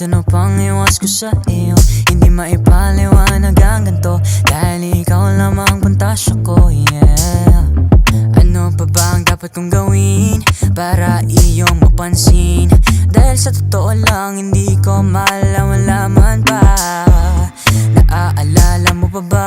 Kahit ano pang iwas ko sa iyo, hindi maipaliwanag ang ganito, dahil ikaw lamang pantasya ko, yeah. Ano pa ba ang dapat kong gawin para iyong mapansin? Dahil sa totoo lang, hindi ko malaman pa. Naaalala mo pa ba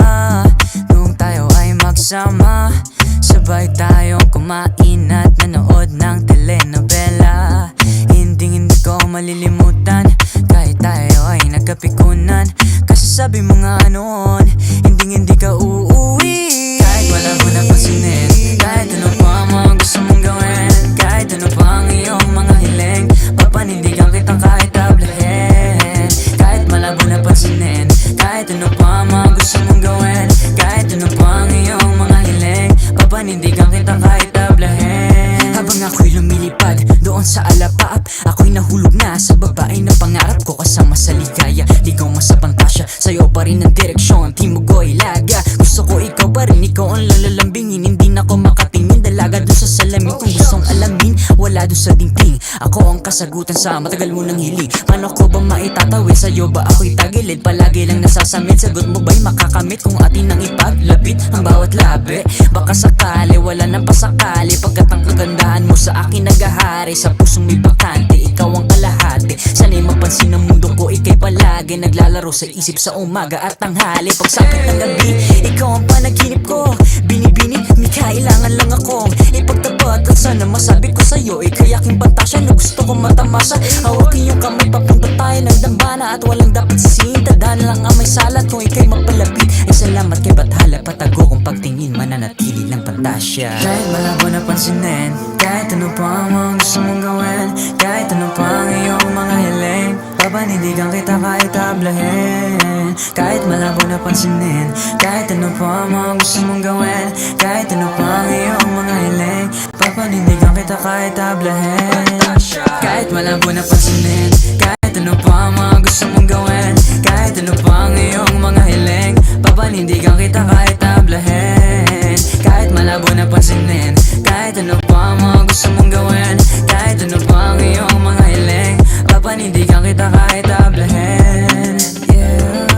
nung tayo ay magsama? Sabay tayong kumain at nanood ng telenovela. Hindi ko malilimutan kahit tayo ay nagkapikunan. Kasi sabi mo nga noon, hindi ka uuwi. Kahit wala mo napansinin, kahit ano pa ang gusto mong gawin, kahit ano pa ang iyong mga hiling, papanindigan kita kahit tablahin. Kahit malabo napansinin, kahit ano pa ang gusto mong gawin, kahit ano pa ang iyong mga hiling, papanindigan kita kahit tablahin. Habang ako'y lumilipad doon sa alapaap, ako'y nahulog na sa babae na pangarap ko, kasama sa ligaya. Ligaw mo sa pantasya, sa'yo pa rin ang direksyon, timog o ilaga. Gusto ko ikaw pa rin, ikaw ang lalalambingin. Hindi na ko makatingin, dalaga doon sa salamin. Kung gustong alamin, wala doon sa dingding. Ako ang kasagutan sa matagal mo ng hiling. Paano ko ba maitatawid, sa'yo ba ako'y tagilid? Palagi lang nasasamit, sagot mo ba'y makakamit? Kung atin ang ipaglapit ang bawat labi, baka sakali, wala nang pasakali. Pagkat ang kagandahan mo sa akin naghahari, sa pusong may bakante, ikaw ang kalahati. Sana'y mapansin ang mundo ko, ika'y palagi naglalaro sa isip sa umaga at tanghali. Pagsapit ng gabi, ikaw ang panaginip ko. Binibini, may kailangan lang akong ipagtapat. At sana masabi ko sa'yo, ika'y aking pantasya na gusto kong matamasa. Hawakin yung kamay, papunta tayo ng dambana. At walang dapat sisihin, tadhana lang ang may salat. Kung ika'y magpalapit, ay salamat kay Bathala. Patago kong pagtingin, mananatili lang pantasya. Kahit malabo na pansinin, kahit ano pa ang gusto mong gawin, kahit ano pa ang iyong mga hiling, papanindigan kita kahit tablahin. Kahit malabo na pansinin, kahit ano pa ang gusto mong gawin, kahit ano pa ang iyong mga hiling, papanindigan kita kahit tablahin. Kahit malabo na pansinin, kahit ano pa ang gusto mong gawin, kahit ano pa ang iyong mga hiling, papanindigan kita kahit tablahin. Kahit malabo na pansinin, kahit ano pa ang gusto mong gawin, kahit ano pa ang iyong mga hiling, papanindigan kita kahit tablahin. Yeah,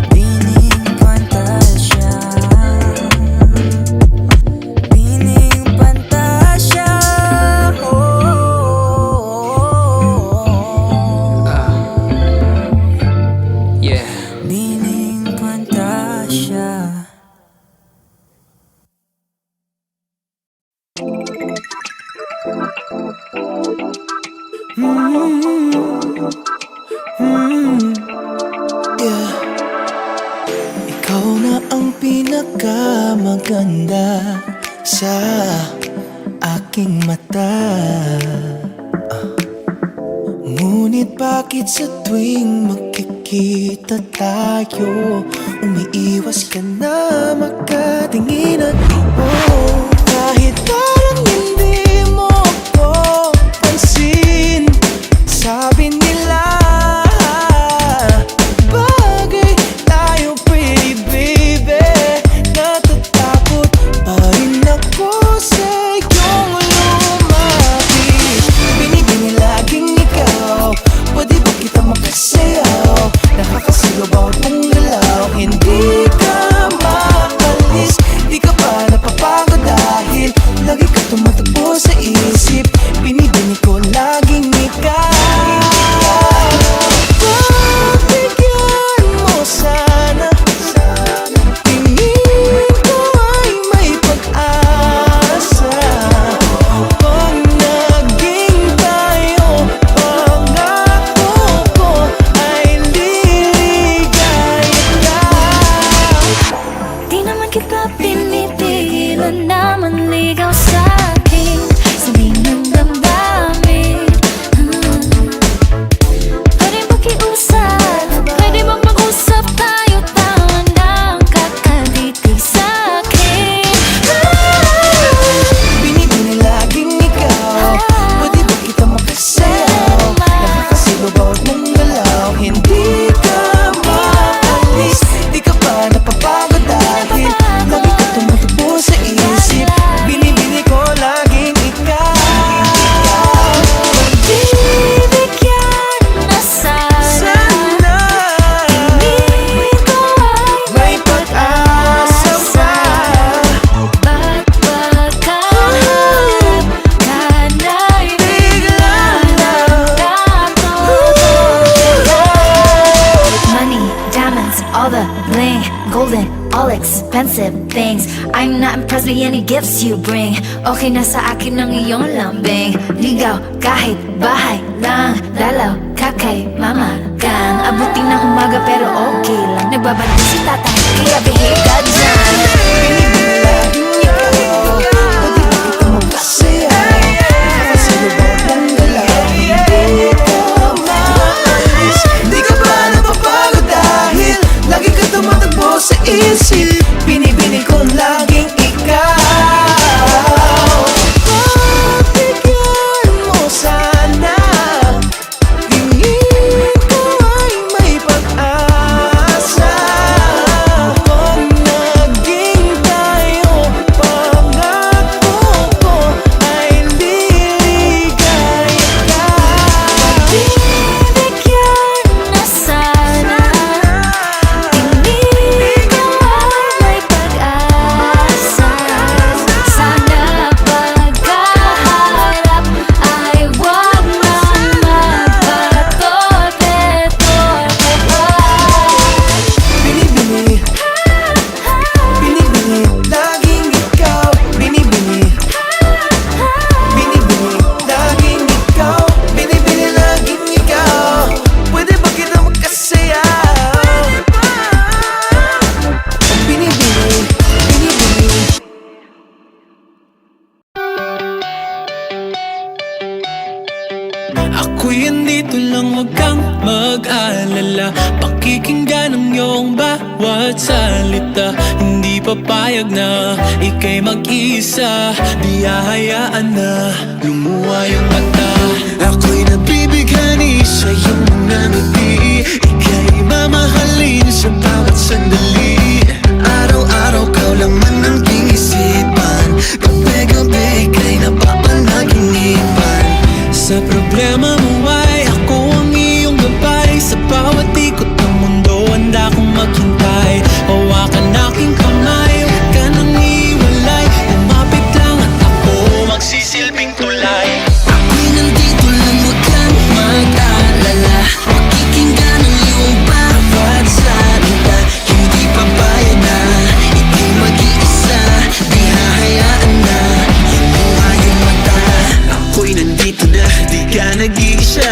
pining pantasya, pining pantasya. Yeah, pining pantasya. Yeah. Ikaw na ang pinakamaganda sa aking mata. Ngunit bakit sa tuwing magkikita tayo, umiiwas ka na makatingin at kahit parang hindi mo ko pansin. Sabi nila bagay tayo, pretty baby. Natatakot pa rin ako sa iyong lumapit. Binibini laging ikaw, pwede ba kita makasayaw? Nakakasigaw bawat mong galaw. Hindi ka maalis, di ka pa napapagod dahil lagi ka tumatakbo sa isip. Binibini ko laging ikaw. Pagbigyan mo sana, tingin ko ay may pag-asa. Pag naging tayo, pangako ko ay liligaya ka. Di naman kita pinipigilan na manligaw sa'kin, sabihin ng damdamin. expensive things. I'm not impressed by any gifts you bring. Okay na sa akin ang iyong lambing. Ligaw kahit bahay lang, dalaw ka kay mama gang. Abutin ng umaga pero okay lang. Nagbabalik si tatay, kaya behave ka dyan. Di ka ba napapagod dahil lagi ka tumatakbo sa isip? Binibini ko laging ikaw. Pagbigyan mo sana, hingin ko ay may pag-asa. Pag naging tayo, pangako ko ay liligaya ka. Bigyan na sana, tingin ko ay may pag-asa. Sana pagkaharap ay wag nang magpatote-tote pa. Binibini, binibini, laging ikaw. Binibini, binibini, laging ikaw. Binibini, laging ikaw. Pwede ba kita magkasaya? Binibini, binibini. Ako'y andito lang, wag kang mag-alala. Pakikinggan ang iyong bawat salita. Hindi papayag na ika'y mag-isa. Di hahayaan na lumuha yung mata. Ako'y nabibighani sa iyong mga ngiti. Ika'y mamahalin sa bawat sandali. Araw-araw ka laman ng aking isipan. Gabi-gabi ika'y napapanaginipan. Sa problema mo ay ako ang iyong gabay. Sa bawat ikot ng mundo handa kong maghintay. Hawakan aking kamay, huwag ka nang iwalay. Lumapit lang at ako magsisilbing tulay. Ako'y nandito lang, huwag kang mag-alala. Pakikinggan ang iyong bawat salita. Hindi papayag na ika'y mag-iisa. Di hahayaan na lumuha yung mata. Ako'y nandito na, di ka nag-iisa.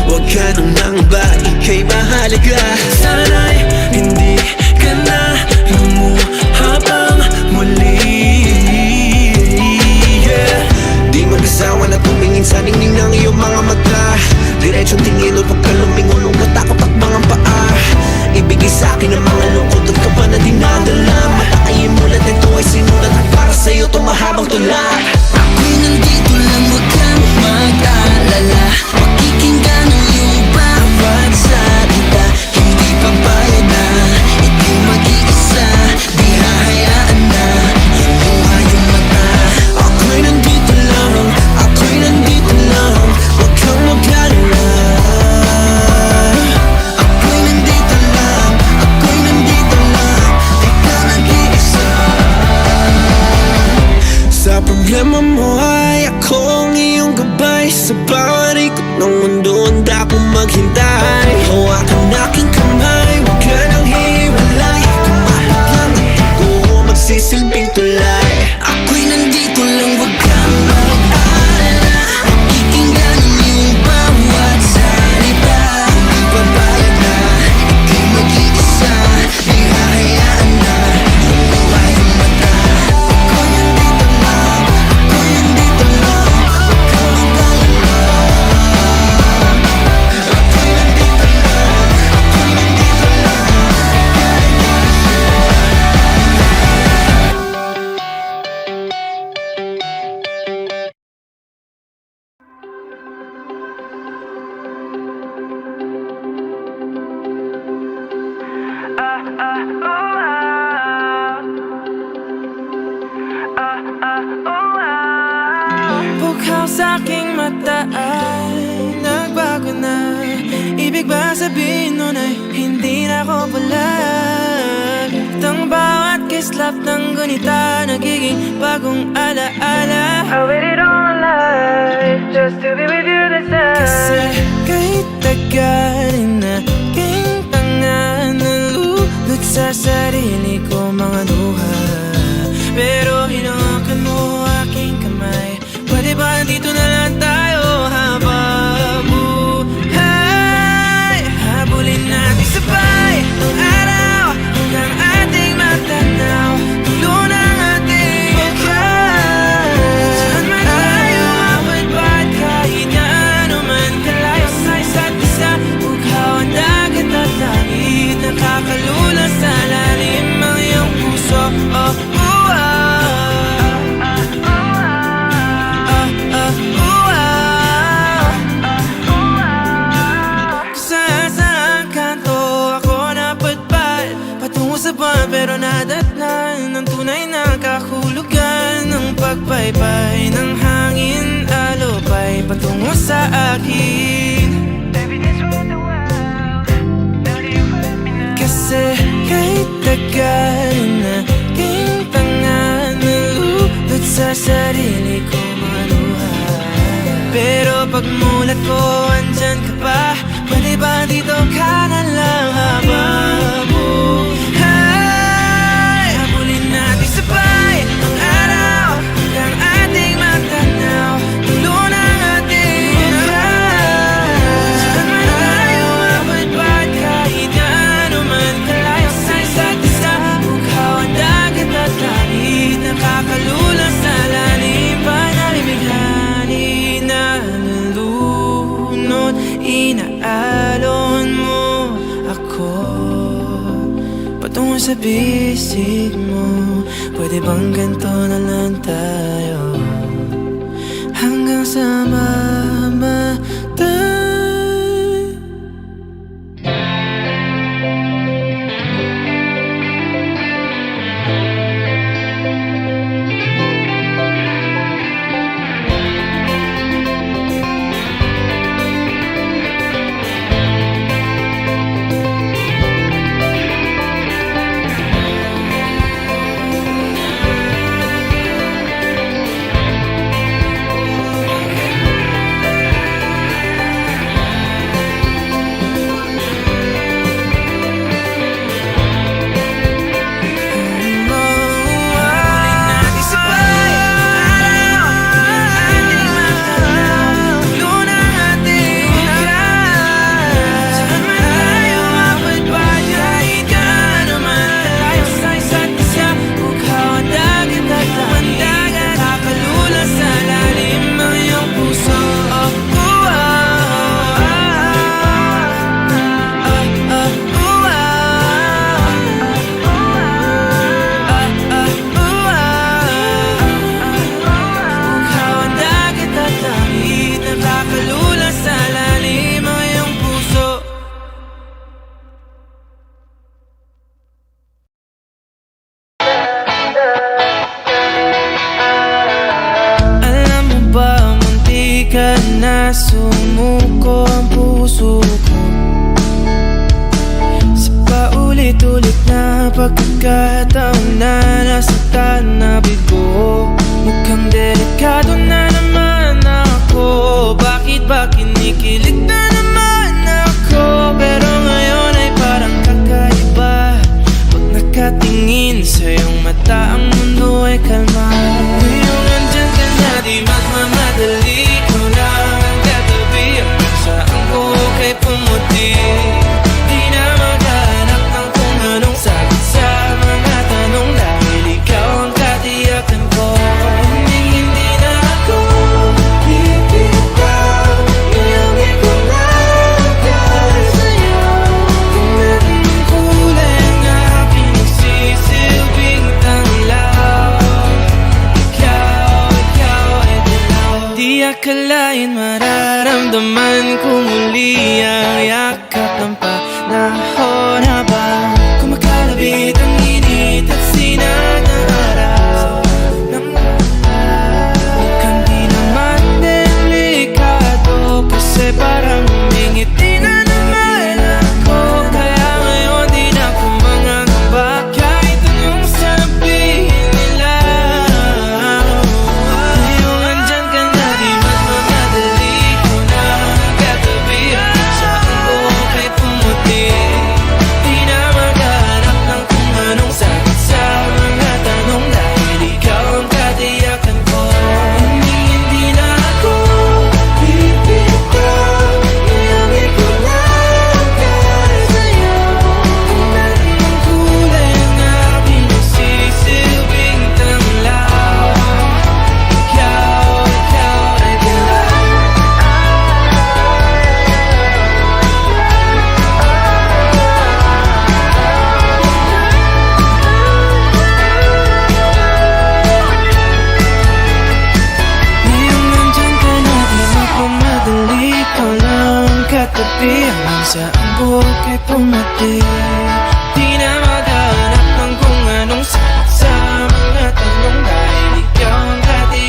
Huwag ka nang mangba, ika'y mahalaga. Sana'y hindi ka na lumuha pang muli. Di mag-asawa na tumingin sa ningning ng iyong mga mata. Diretsong tingin o pagkalumingon, matakot at mga paa. Ibigay sa akin ang mga lungkot at kaba na dinadala. Mata ay imulat, ito ay sinulat at para sa'yo ito mahabang tula. Ako'y nandito lang, huwag kang mag-alala. Pakikinggan ang iyong bawat salita. Hindi papayag na ika'y mag-iisa. Di hahayaan na lumuha yung mata. Ako'y nandito lang, ako'y nandito lang. Huwag kang mag-alala. Ako'y nandito lang, ako'y nandito lang. Di ka nag-iisa. Sa problema mo ay ako ang iyong gabay. Sa bawat ikot ng mundo handa kong maghintay. Hawakan aking kamay, huwag ka nang hiwalay. Kumahal lang at ako magsisilbing tulay. Ako'y nandito lang, huwag kang mag-alala. Pakikinggan ang iyong bawat salita. Hindi papayag na ika'y mag-iisa. Di hahayaan na lumuha yung mata. Ako'y nandito lang, ako'y nandito lang. Huwag kang mag-alala. Ako'y nandito lang, ako'y nandito lang. Bukhaw sa aking mata ay nagbago na. Ibig ba sabihin nun ay hindi na ako palag? Tang bawat kislap ng gunita nagiging bagong alaala. I waited all my life just to be with you this time. Kasi kahit tagalin na aking tanga, nalulot sa sarili ko. pagpaypay ng hangin, alupay patungo sa akin. Kasi kahit tagal na aking tanga, nalulot sa sarili ko maluhay. Pero pag mulat ko, andyan ka pa. Pwede ba dito ka na lang habang buhay? Habulin natin sabay ang araw hanggang ating matanaw. Tulo ng ating lahat. Saan man tayo mapagpad, kahit gaano man kalayo sa isa't isa. Bughaw ang dagat at langit, nakakalula sa lalim pa namin bighani na nalulunod. Inaalon mo ako patungo sa bisig mo. Pwede bang ganito na lang tayo hanggang sa mamatay? Sumuko ang puso ko sa paulit-ulit na pagkakataon na nasaktan na bigo. Mukhang delikado na naman ako. Bakit ba kinikilig na naman ako? Pero ngayon ay parang kakaiba. Pag nakatingin sa iyong mata, ang mundo ay kalma. Ngayong andyan ka na, di magmamadali. Kay pumuti, di na maghanap ng kung anong sagot sa mga tanong, dahil ikaw ang katiyakan ko. Hindi na ako bibitaw, ngayong ikaw na para sa'yo. Tingnan ang kulay ng aking nagsisilbing tanglaw. Ikaw ay dilaw. Di akalain mararamdaman ko muli ang yakap ng panahon habang kumakalabit ang init at sinag ng araw. Mukhang di naman delikado kasi parang humingiti na naman ako. Kaya ngayon di na ako mangangamba kahit anong sabihin nila. Ngayong andyan ka na, di magmamadali ko na katabi. Saan ko kay pumuti, di na maghanap ng kung anong sagot sa mga tanong, dahil ikaw ang katiyakan ko. Hindi na ako bibitaw, ngayong ikaw lang para sa'yo. Tingnan ang kulay ng aking nagsisilbing tanglaw. Ikaw ay dilaw. Ngayong nandyan ka na, di magmamadali ko lang katabi. Hanggang sa ang buhok ay pumati, di na maghanap ng kung anong sagot sa mga tanong, dahil ikaw ang katiyakan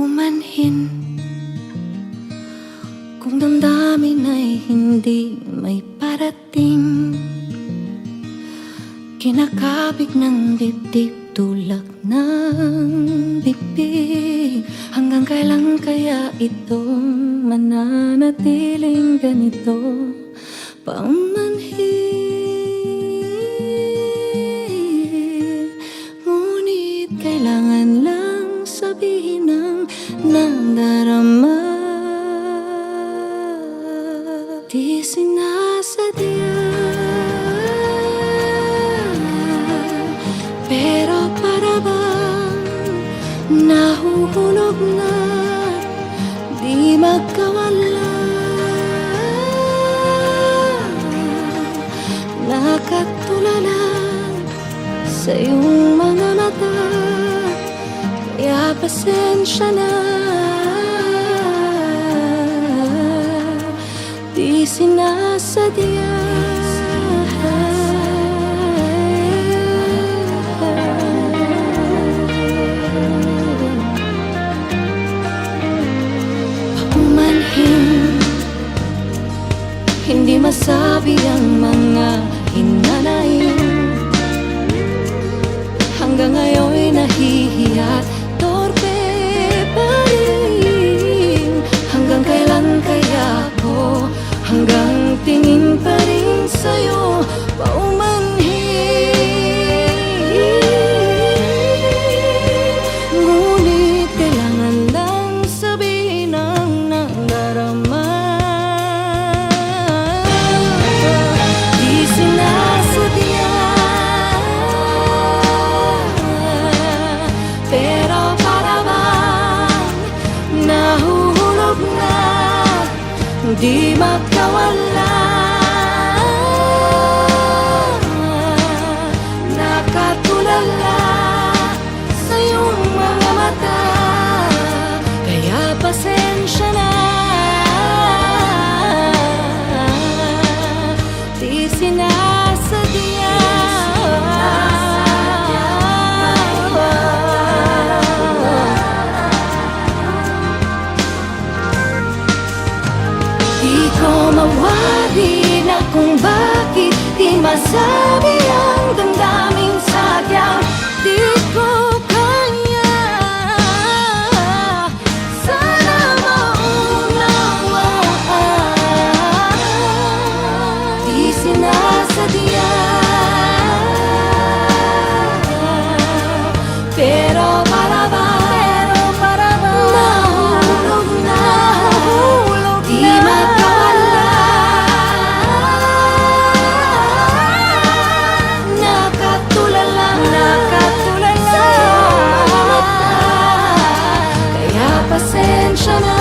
paumanhin. Kung damdamin ay hindi may parating, kinakabig ng dibdib tulak ng bibig. Hanggang kailan kaya ito mananatiling ganito? Paumanhin, ngunit kailangan lang sabihin ng nadarama. Di sinasadya, pero para bang nahuhulog na di magkawala. Nakatulala sa iyong mga mata, kaya pasensya na. Di sinasadya, paumanhin, hindi masabi ang mga hinanain. Hanggang ngayon'y nahihiya't torpe pa rin. Hanggang kailan kaya ako hanggang tingin pa rin sa'yo? Paumanhin, ngunit kailangan lang sabihin ang nadarama. Di sinasadya, pero para bang nahuhulog na di magkawala. Nakatulala sa iyong mga mata, kaya pasensya na. Di sinasadya, di ko mawari na kung bakit di masabi ang damdaming sadyang di ko kaya. Sana maunawaan. Di sinasadya, pero para bang nahulog na di magkawala. Nakatulala sa iyong mata, kaya pasensya na.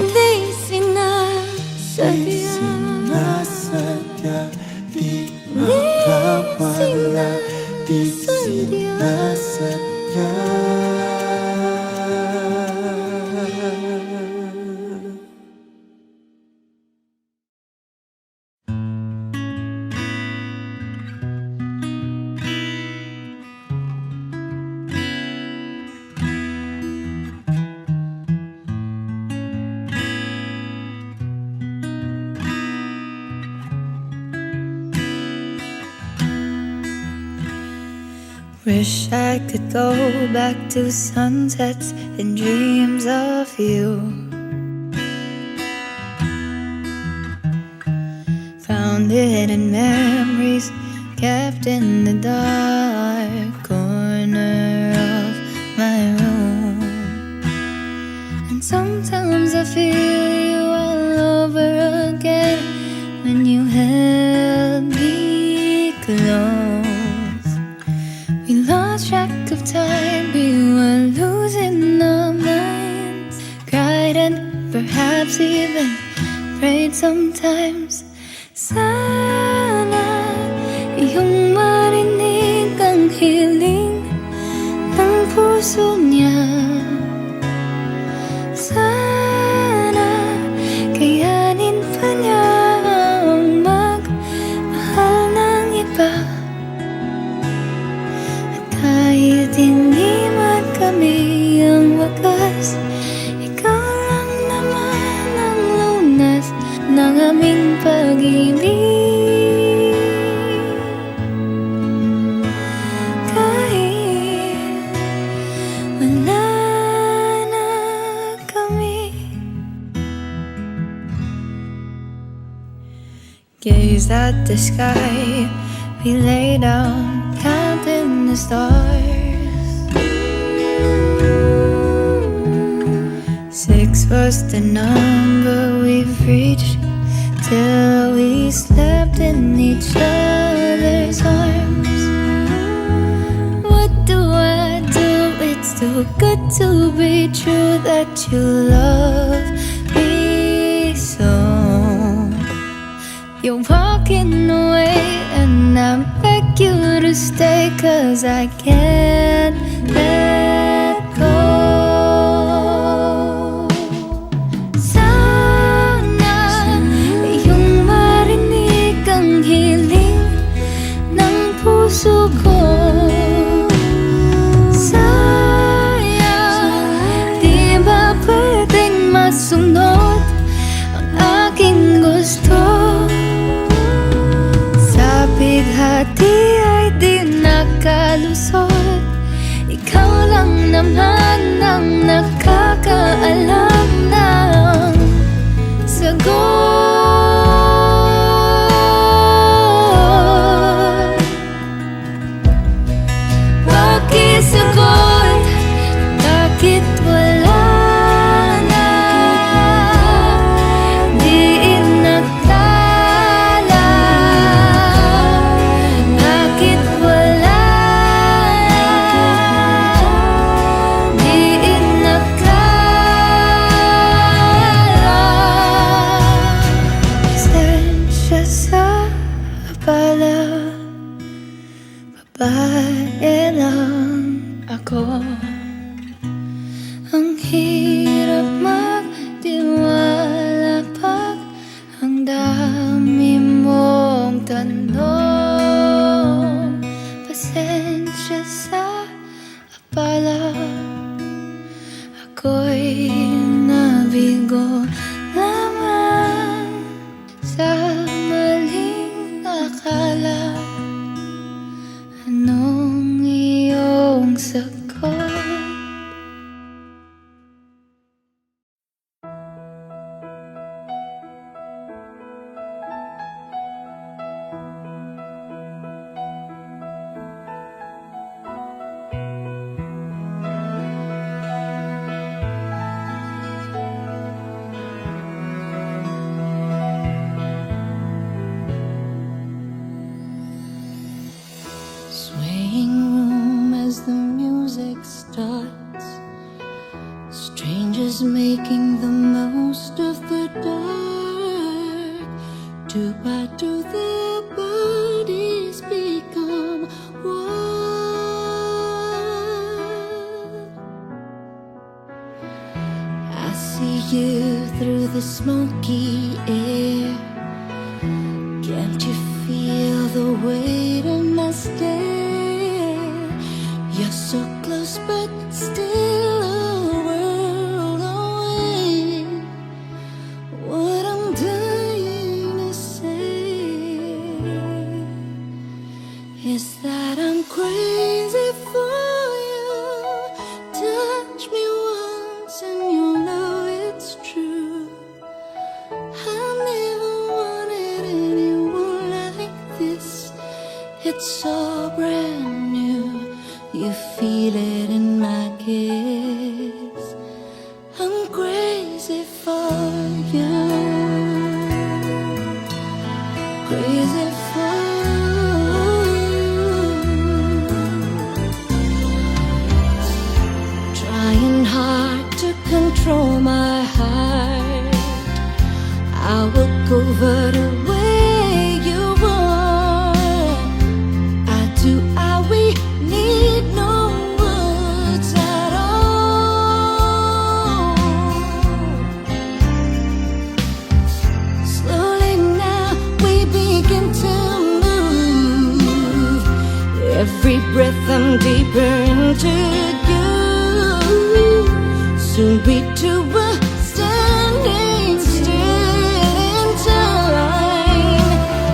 Di sinasadya, Sinasadya, di makawala. Di sinasadya. Wish I could go back to sunsets and dreams of you. Found it in memories kept in the dark corner of my room. And sometimes I feel you all over again when you held me close. We lost track of time, we were losing our minds. Cried and perhaps even prayed sometimes. Sana iyong marinig ang hiling ng puso niya. Sana kayanin pa niya ang magmahal ng iba. kami ang wakas. Ikaw lang naman ang lunas ng aming pag-ibig. Kahit wala na kami. Gaze at the sky, we lay down, counting the stars. 6 was the number we've reached, till we slept in each other's arms. What do I do? It's too good to be true that you love me so. You're walking away and I beg you to stay, 'cause I can't let go. Sana iyong marinig ang hiling ng puso ko. Sayang, di ba pwedeng masunod ang aking gusto? Bighati ay di nakalusot. Ikaw lang naman ang nakakaalam ng sagot. Pakisagot, bakit wala na? Di babae lang ako. Ang hirap magtiwala pag ang dami mong tanong. Pasensya sa abala, ako'y nabigo lamang sa maling akala. Anong iyong sagot? Swaying room as the music starts, strangers making the most of the dark. Two by two their bodies become one. I see you through the smoky air. Can't you feel the weight of my stare? You're so close but still a world away. What I'm dying to say is that I'm crazy for you. Touch me once and you'll know it's true. I never wanted anyone like this. It's so brand new. You feel it in my kiss. I'm crazy for you. Crazy for you. Trying hard to control my heart. I will go the way you want. I do, we need no words at all. Slowly now we begin to move. Every breath I'm deeper into you. to a standing still in time.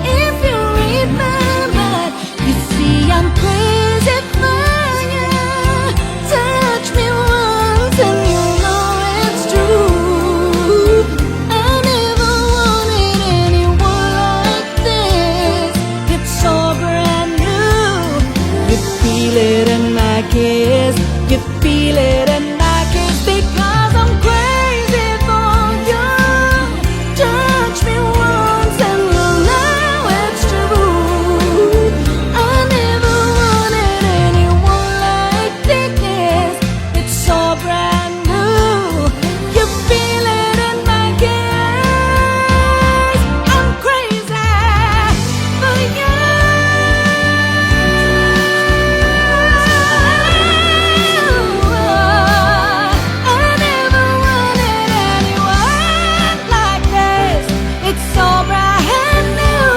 If you read my mind, you see I'm crazy for you. Touch me once and you know it's true. I never wanted anyone like this. It's so brand new. You feel it in my kiss. You feel it in my kiss because I'm crazy for you. Touch me once and you'll know it's true. I never wanted anyone like this. It's so brand new. You feel it in my kiss. I'm crazy for you. I never wanted anyone like this. It's so brand new.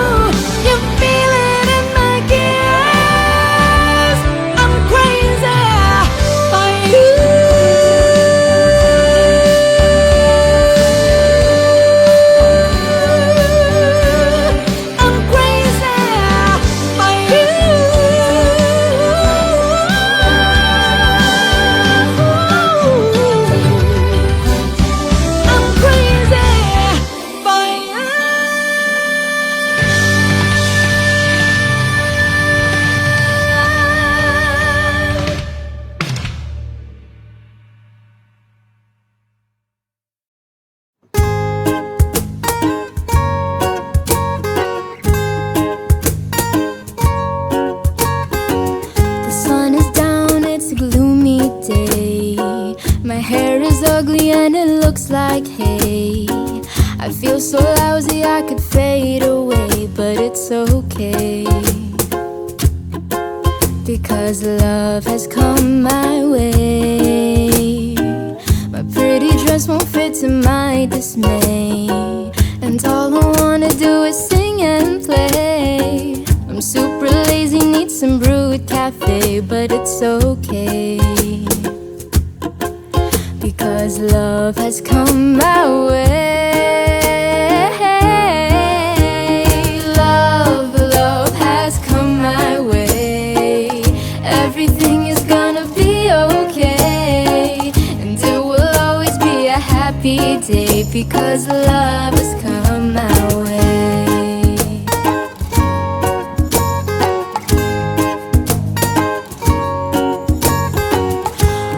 You feel it in my kiss. I'm crazy for you. I'm crazy for you. I'm crazy for you. The sun is down, it's a gloomy day. My hair is ugly and it looks like hay. I feel so lousy I could fade away, but it's okay. Because love has come my way. My pretty dress won't fit to my dismay, and all I wanna do is sing and play. I'm super lazy, need some brewed cafe, but it's okay. Because love has come my way. Love has come my way. Everything is gonna be okay, and it will always be a happy day. Because love has come my way.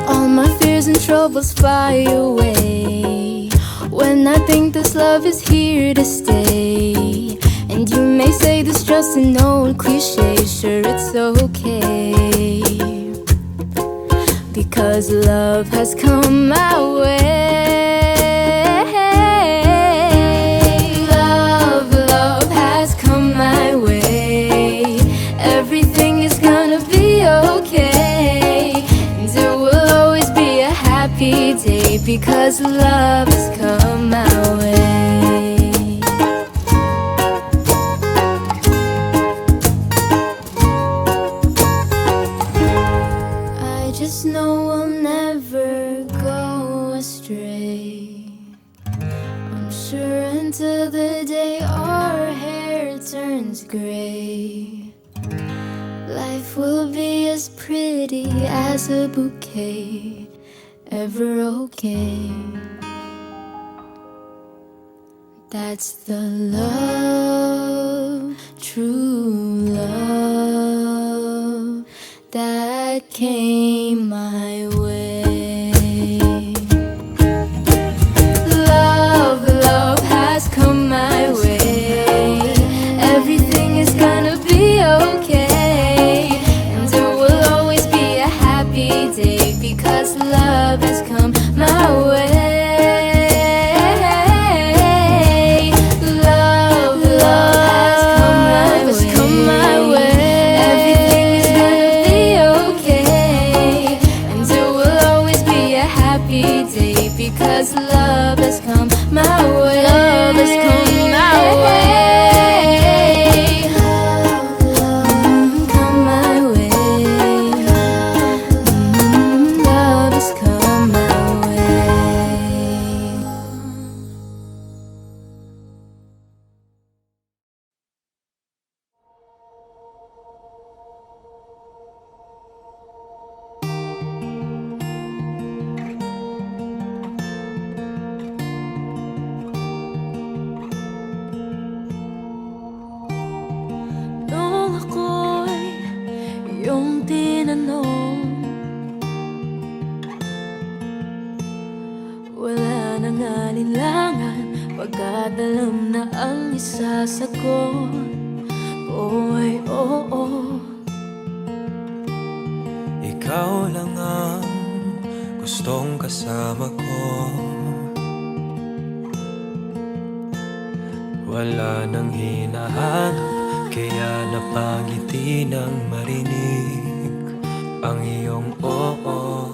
All my fears and troubles fly away when I think this love is here to stay. And you may say this just an old cliche, sure it's okay. Because love has come my way. Love has come my way. Everything is gonna be okay, and it will always be a happy day. Because love has come my way. I just know we'll never go astray. I'm sure until the day our hair turns gray, life will be as pretty as a bouquet, ever okay. That's the love, true love, that came my way. Love has come my way. Everything is gonna be okay, and there will always be a happy day. Because love has come my way. Love has come my way. Everything is gonna be okay, and iyong tinanong. Wala nang alinlangan pagkat alam na ang isasagot ko ay oo. Ikaw lang ang gustong kasama ko. Wala nang hinahanap, kaya napangiti nang marinig ang iyong oo.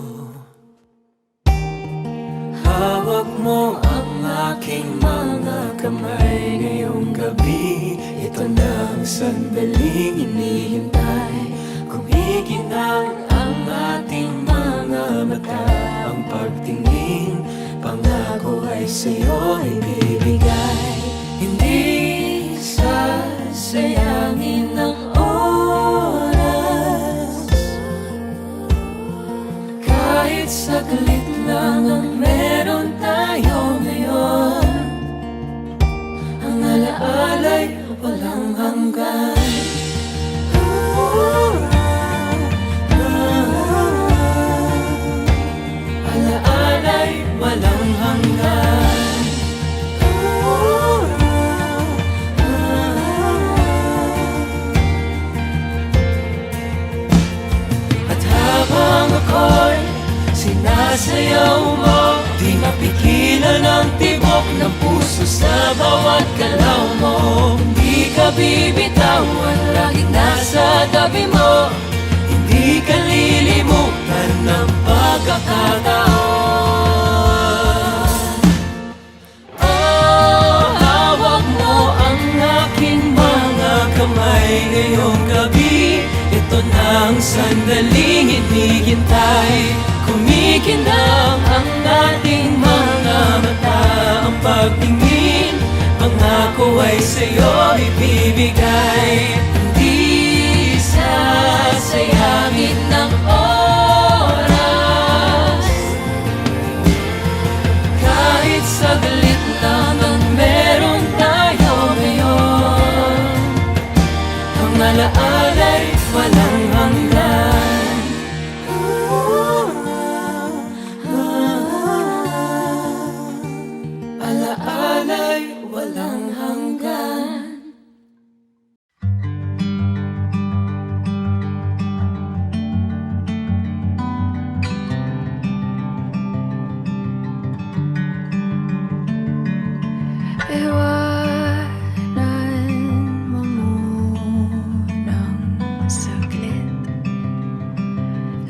Hawak mo ang aking mga kamay ngayong gabi. Ito na ang sandaling hinihintay. Kumikinang ang ating mga mata. Ang pagtingin, pangako ay sa'yo ibibigay. Hindi sasayangin ang oras. Kahit saglit lang ang meron tayo ngayon. Ang alaala'y walang hanggan. Alaala'y walang hanggan. At habang ako'y sinasayaw mo, di mapigilan ang tibok ng puso sa bawat galaw mo. Hindi ka bibitawan, laging nasa tabi mo. Hindi ka lilimutan ng pagkakataon. Oh, hawak mo ang aking mga kamay ngayong gabi. Ito na ang sandaling hinihintay. Kumikinang ang ating mga mata. Ang pagtingin, pangako ay sa'yo ibibigay. Hindi sasayangin ng oras. Kahit saglit lang ang meron tayo ngayon. Ang alaala'y walang hanggan. Alaala'y walang hanggan. Iwanan mo munang saglit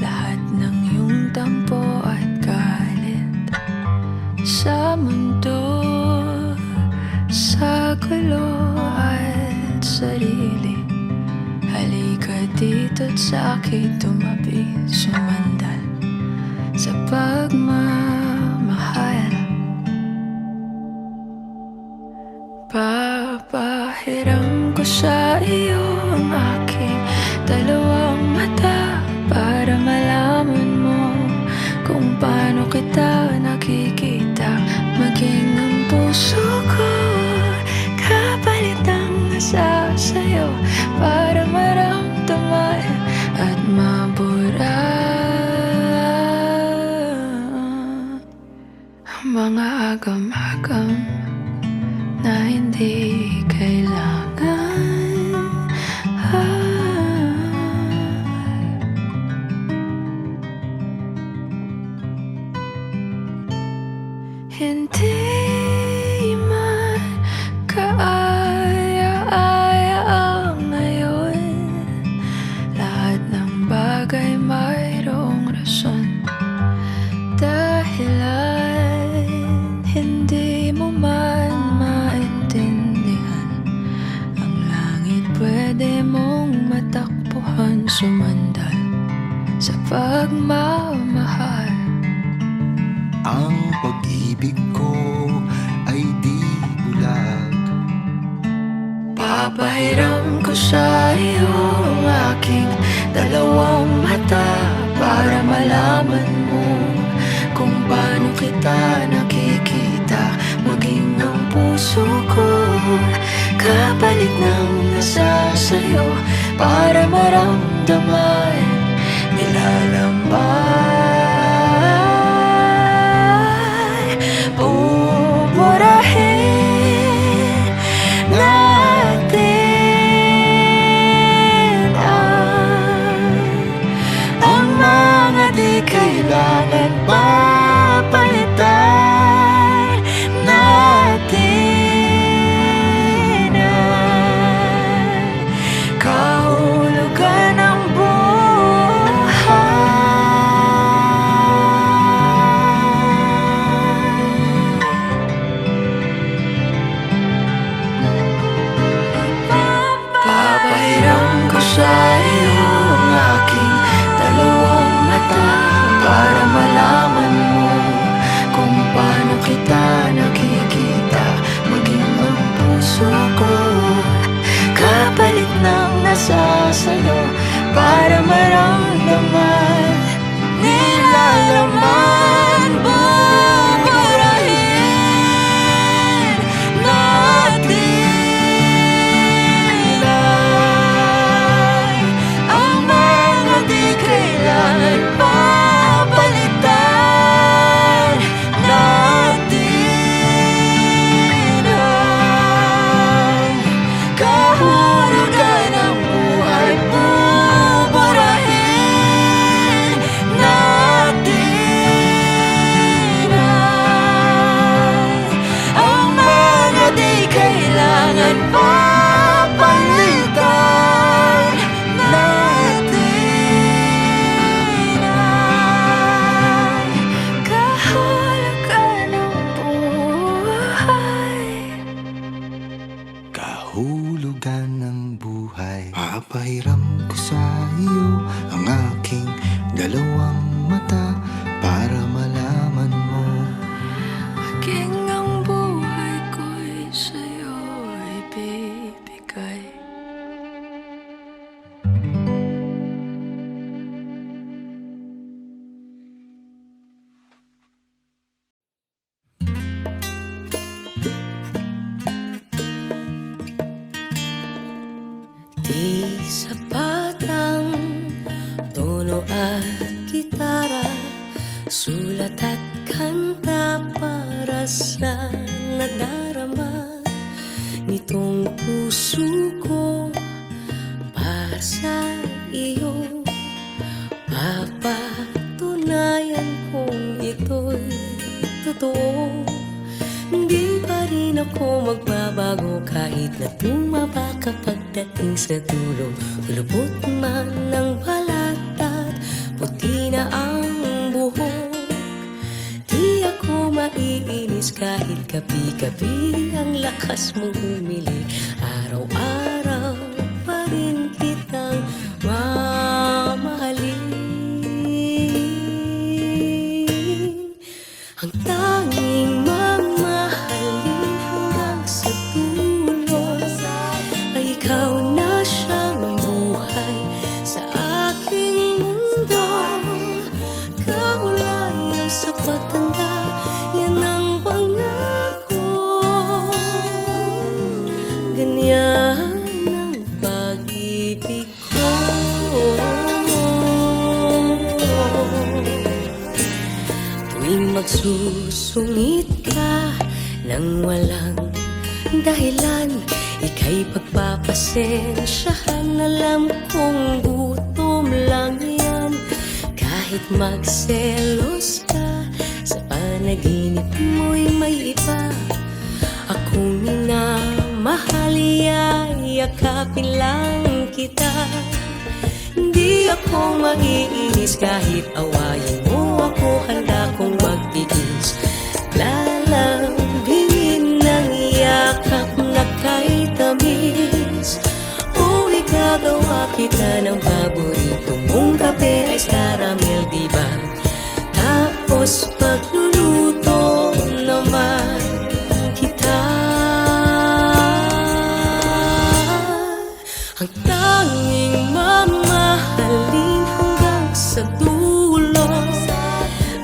lahat ng iyong tampo at galit sa mundo, sa gulo at sarili. Halika dito't sa akin tumabi, sumandal sa pagmamahal. Papahiram ko sa iyo ang aking dalawang mata para malaman mo kung paano kita nakikita. Maging ang puso ko kapalit ang nasa sa'yo para maramdaman at mabura ang mga agam-agam na hindi kailangan. Hindi man kaaya-aya ang ngayon. Lahat ng bagay mayroong rason. Dahilan hindi mo man maintindihan. Ang langit pwede mong matakbuhan, sumandal sa pagmamahal. Ang pag-ibig ko ay di bulag. Papahiram ko sa iyo ang aking dalawang mata para malaman mo kung paano kita nakikita. Maging ang puso ko kapalit ng nasa sa'yo para maramdaman damdaman nilalamay. Pupurahin natin ang mga di kailangan papalitan natin ang kahulugan ng papahiram ko sa iyo ang aking dalawang mata para malaman mo kung paano kita nakikita, maging ang puso ko kapalit ng nasa sayo para maramdaman nilalaman. Buburahin natin ang mga di kailangan papalitan natin ang kahulugan ng buhay. Buburahin natin ang mga di kailangan papalitan natin ang kahulugan ng buhay. Kahulugan ng buhay. Papahiram ko sa iyo ang aking dalawang mata para malaman mo maging ang buhay ko'y sa'yo ibibigay. Di sapat ang tono at gitara, sulat at kanta para sa nadarama nitong puso ko para sa iyo. Papatunayan kong ito'y totoo. Hindi pa rin ako magbabago kahit na tumaba ka pagdating sa dulo. Lubot man ng balat at puti na ang buhok. Di ako maiinis kahit gabi-gabi ang lakas mong humili. Araw-araw pa rin kitang mamahalin. Ang tanging mamahalin hanggang sa dulo ay ikaw na siyang buhay sa aking mundo. Kaulayan sa pagtanda, yan ang pangako. Ganyan ang pag-ibig ko. Tuwing magsusungit ka nang walang dahilan, ika'y pagpapasensyahan. Alam kong gutom lang yan. Kahit magselos ka, sa panaginip mo'y may iba. Akong minamahal, yakapin lang kita. Hindi ako maiinis kahit awayin mo ako. Handa kong magtiis, lalambingin ng yakap na kay tamis. O ikagawa kita ng paborito mong kape, ice caramel, diba? Tapos pagluluto naman kita. Ang tanging mamahalin hanggang sa dulo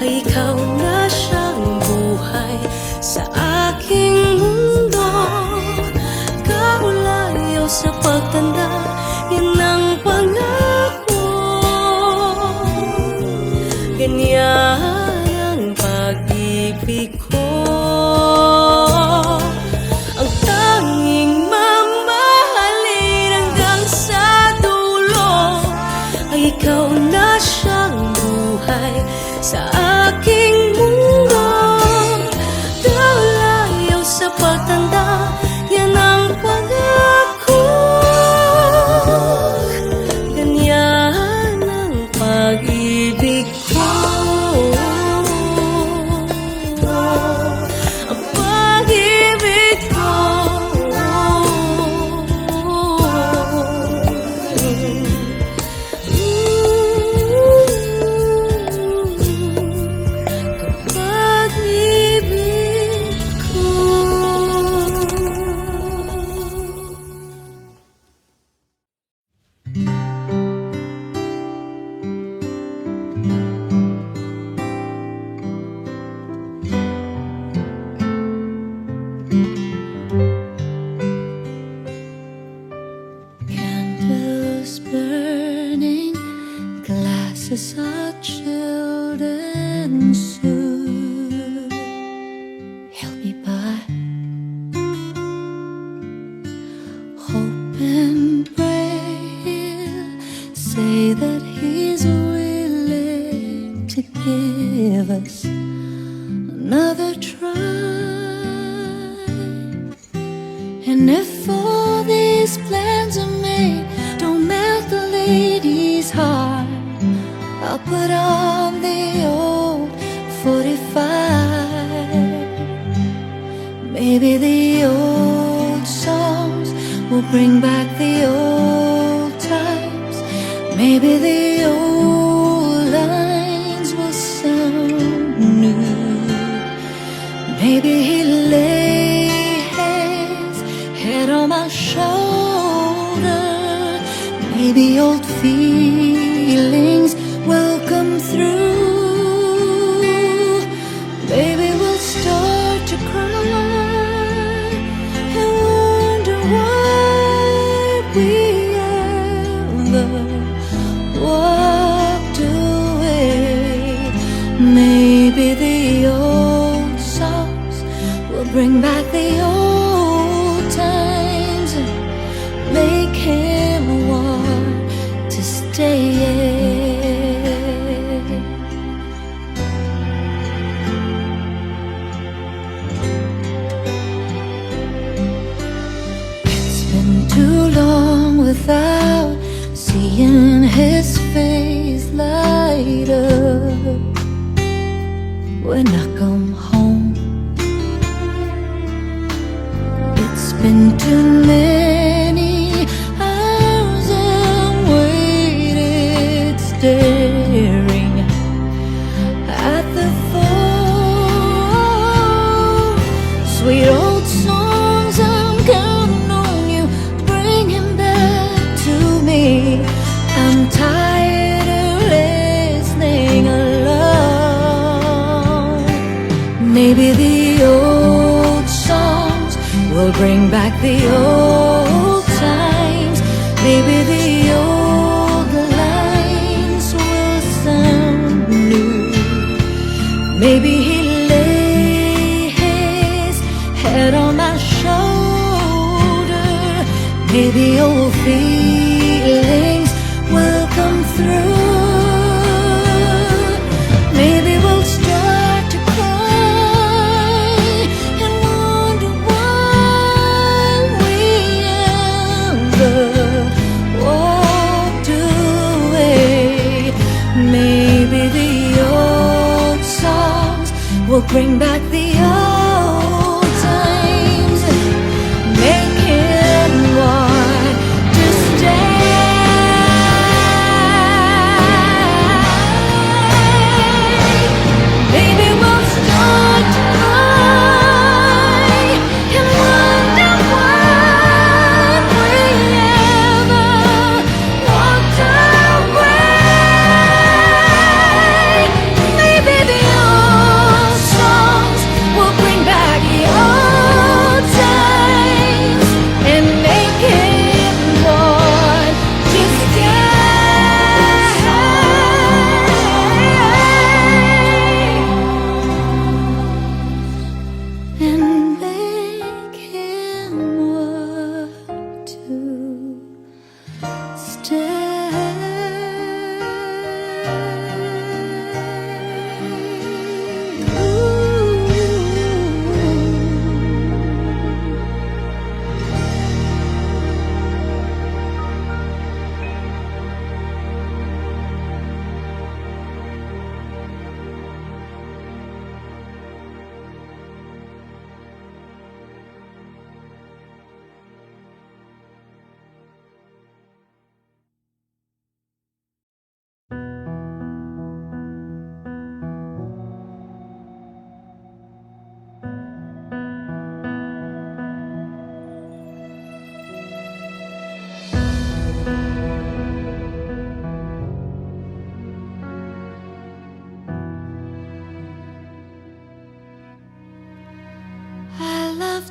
ay ikaw na siyang buhay sa aking mundo. Kaulayo sa pagtanda, yan ang pangako. Ganyan ang pag-ibig ko. Ang tanging mamahalin hanggang sa dulo ay ikaw na siyang buhay sa aking mundo. Dalayaw sa pagtanda, yan ang pangako. Ganyan ang pag-ibig ko. Ang pag-ibig ko. Pag-ibig ko. Candles burning, glasses are chilled and soothed. He'll be by. Hope and pray he'll say that he's willing to give us another try. And if all these plans are made don't melt the lady's heart, I'll put on the old 45. Maybe the old songs will bring back the old times. Maybe the old lines will sound new. Maybe he'll lay his head on my shoulder. Maybe old feelings will come through. Maybe we'll start to cry and wonder why we ever walked away. Maybe the old songs will bring back the old times and make him want to stay. It's been too long without seeing his face light up when I come home. It's been too many hours I'm waited staring at the phone. Sweet old songs, I'm counting on you, bring him back to me. I'm tired of listening alone. Maybe the old songs will bring back the old times. Maybe the old lines will sound new. Maybe he'll lay his head on my shoulder. Maybe old feelings will come through. Maybe we'll start to cry and wonder why we ever walked away. Maybe the old songs will bring back the old times and make him want to stay. Maybe we'll start to cry and wonder why we ever walked away. Maybe the old songs will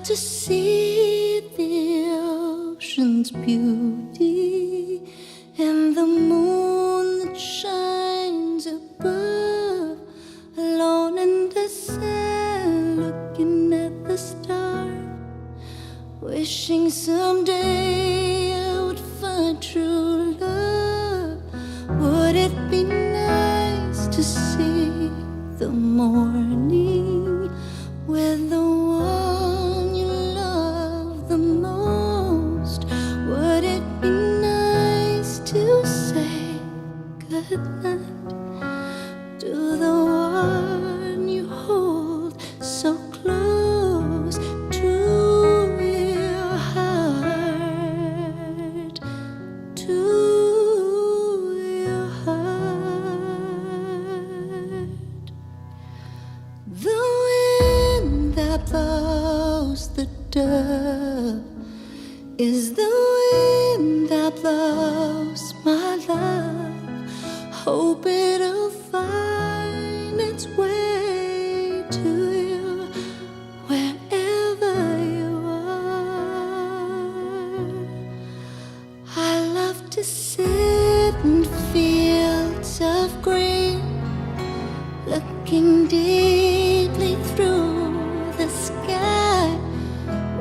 love to see the ocean's beauty and the moon that shines above, alone in the sand, looking at the stars, wishing someday I would find true love. Would it be nice to see the morning with the one you love the most? Would it be nice to say goodnight to the one you hold so close to your heart, to your heart? The wind that blows the dove is the wind that blows my love. Hope it'll find its way to you wherever you are. I love to sit in fields of green, looking deeply through the sky,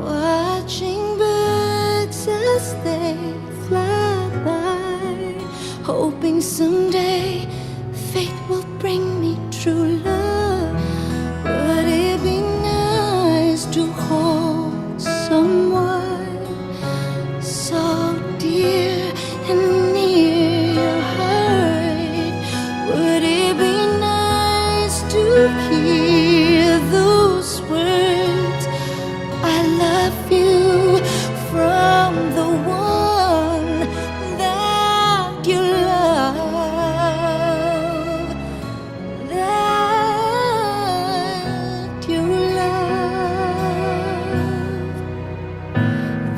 watching birds as they fly by, hoping someday fate will bring me true love. Would it be nice to hold someone so dear and near your heart? Would it be nice to hear those words, I love you, from the one that you love, that you love?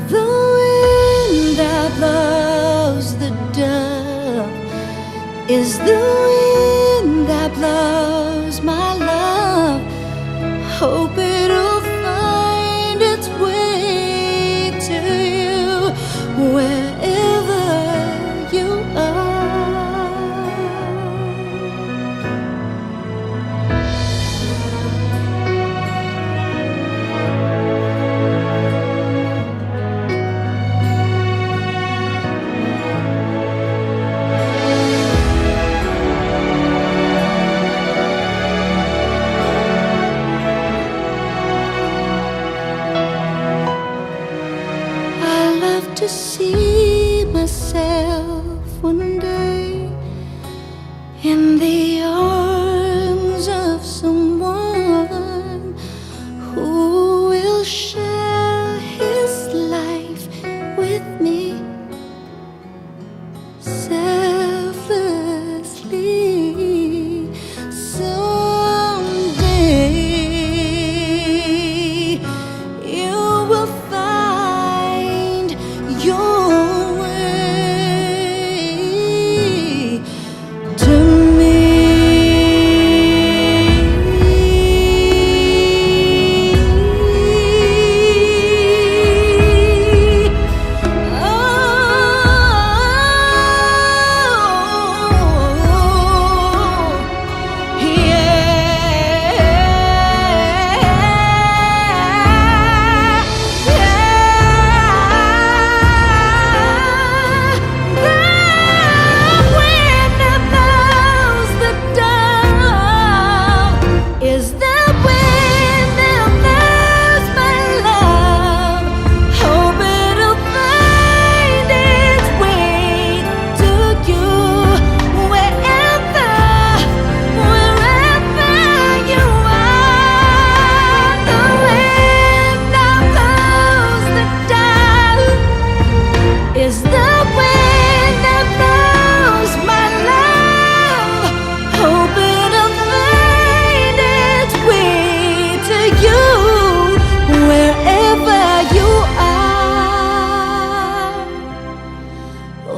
The wind that blows the dove is the wind that blows my love. Hope it'll find its way to you wherever you are. I love to see myself one day in the arms of someone who will share his life with me selflessly. Someday you will find your way to me. Is the wind that blows my love. Hope it'll find its way to you wherever you are,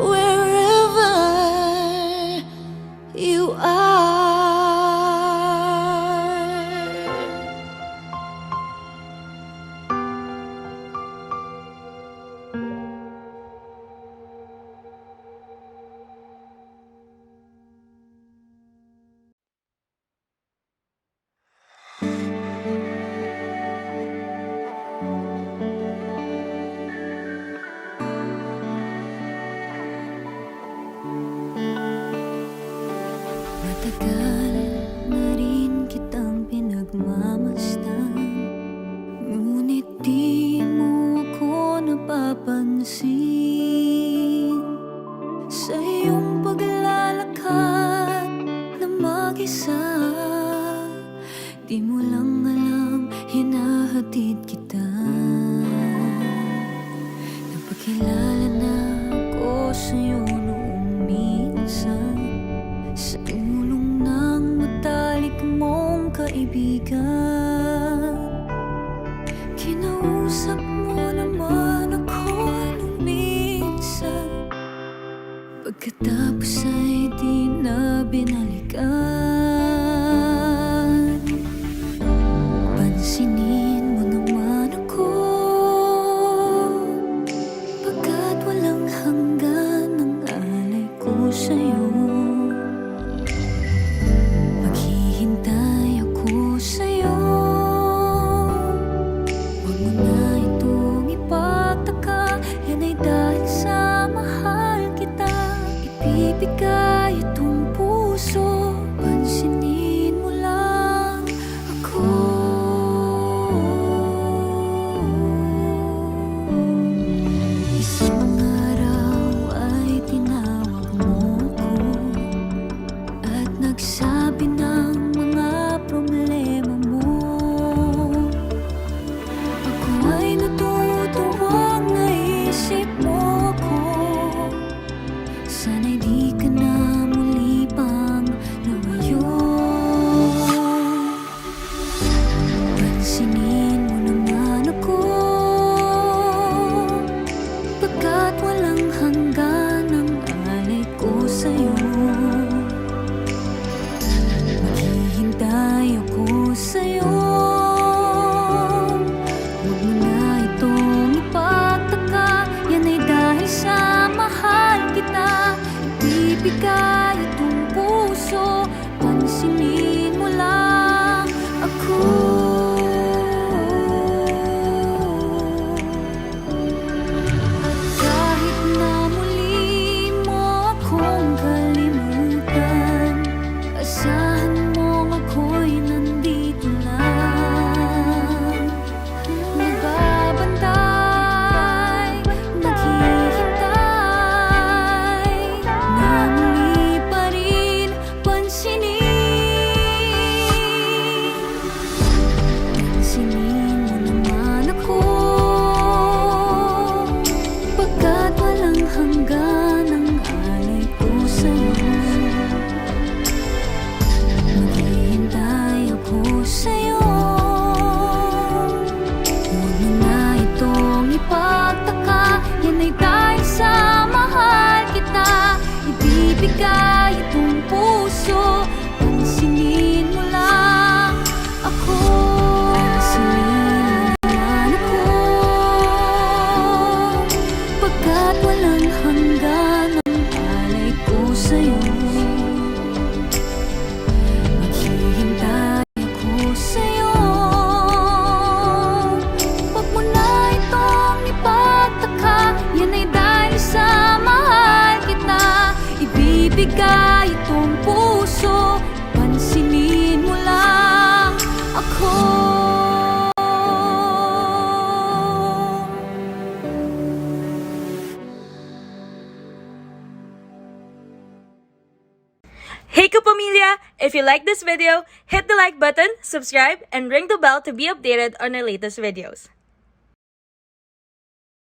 wherever you are. Matagal na rin kitang pinagmamasdan, ngunit di mo ako napapansin. Sa iyong paglalakad na mag-isa, di mo lang alam, hinahatid kita. Napakilala na ako sa'yo noong minsan, sa ulong ng matalik mong kaibigan. Kinausap mo naman ako nung minsan, pagkatapos ay di na binalikan. Pansinin mo naman ako, pagkat walang hanggan ang alay ko sa'yo. Maghihintay ako sa'yo, huwag mo na itong ipagtaka, yan ay dahil sa mahal kita. Ibibigay itong puso, pansinin mo lang ako. Isang araw ay tinawag mo ko at nagsabi ng mga problema mo. Ako ay natutuwang naisip mo ko, sana'y di ka na muli pang lumayo. Pansinin mo naman ako, pagkat walang hanggan ang alay ko sa'yo. Maghihintay ako sa'yo, huwag mo na itong ipagtaka, yan ay dahil sa mahal kita. Ibibigay itong puso, pansinin mo lang ako. Kahit na muli mo akong kalimutan, asahan mong ako'y nandito lang. Magbabantay, maghihintay, na muli pa rin pansinin. Pansinin mo naman ako, pagkat walang hanggan ang alay ko sa'yo. Maghihintay ako sa'yo, huwag mo na itong ipagtaka, yan ay dahil sa mahal kita. Ibibigay itong puso, pansinin mo lang ako. Pansinin mo naman ako, pagkat walang hanggan ang alay ko sa'yo. Maghihintay ako sa'yo, huwag mo na itong ipagtaka, yan ay dahil sa mahal kita. Ibibigay itong puso, pansinin mo lang ako. Hey Kapamilya! If you like this video, hit the like button, subscribe, and ring the bell to be updated on our latest videos.